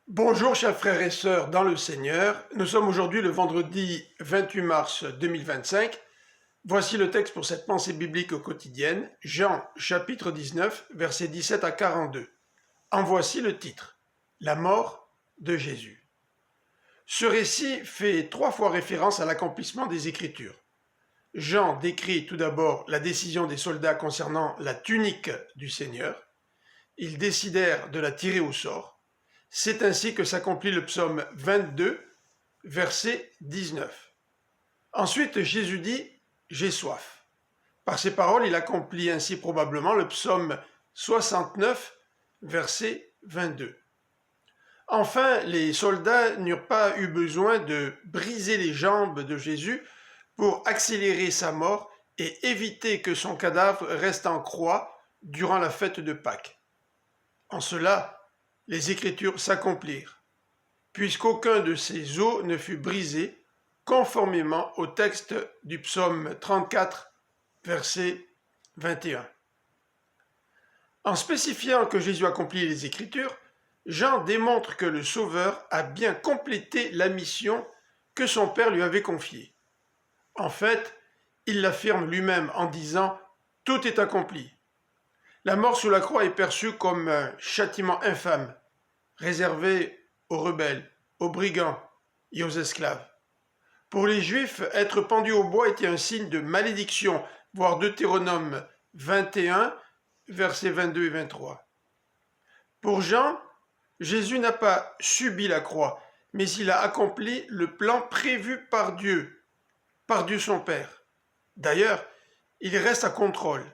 Bonjour chers frères et sœurs dans le Seigneur, nous sommes aujourd'hui le vendredi 28 mars 2025. Voici le texte pour cette pensée biblique quotidienne, Jean chapitre 19, versets 17 à 42. En voici le titre, La mort de Jésus. Ce récit fait 3 fois référence à l'accomplissement des Écritures. Jean décrit tout d'abord la décision des soldats concernant la tunique du Seigneur. Ils décidèrent de la tirer au sort. C'est ainsi que s'accomplit le psaume 22, verset 19. Ensuite, Jésus dit « J'ai soif ». Par ces paroles, il accomplit ainsi probablement le psaume 69, verset 22. Enfin, les soldats n'eurent pas eu besoin de briser les jambes de Jésus pour accélérer sa mort et éviter que son cadavre reste en croix durant la fête de Pâques. En cela, les Écritures s'accomplirent, puisqu'aucun de ces os ne fut brisé, conformément au texte du psaume 34, verset 21. En spécifiant que Jésus accomplit les Écritures, Jean démontre que le Sauveur a bien complété la mission que son Père lui avait confiée. En fait, il l'affirme lui-même en disant « Tout est accompli ». La mort sous la croix est perçue comme un châtiment infâme, réservé aux rebelles, aux brigands et aux esclaves. Pour les Juifs, être pendu au bois était un signe de malédiction, voir Deutéronome 21, versets 22 et 23. Pour Jean, Jésus n'a pas subi la croix, mais il a accompli le plan prévu par Dieu son Père. D'ailleurs, il reste à contrôle.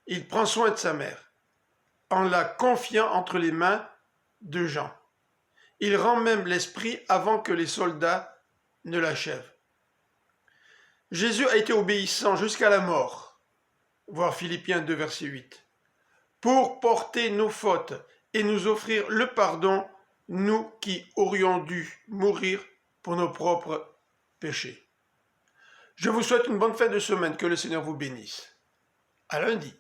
Il prend soin de sa mère, en la confiant entre les mains de Jean. Il rend même l'esprit avant que les soldats ne l'achèvent. Jésus a été obéissant jusqu'à la mort, voir Philippiens 2, verset 8, pour porter nos fautes et nous offrir le pardon, nous qui aurions dû mourir pour nos propres péchés. Je vous souhaite une bonne fin de semaine, que le Seigneur vous bénisse. À lundi.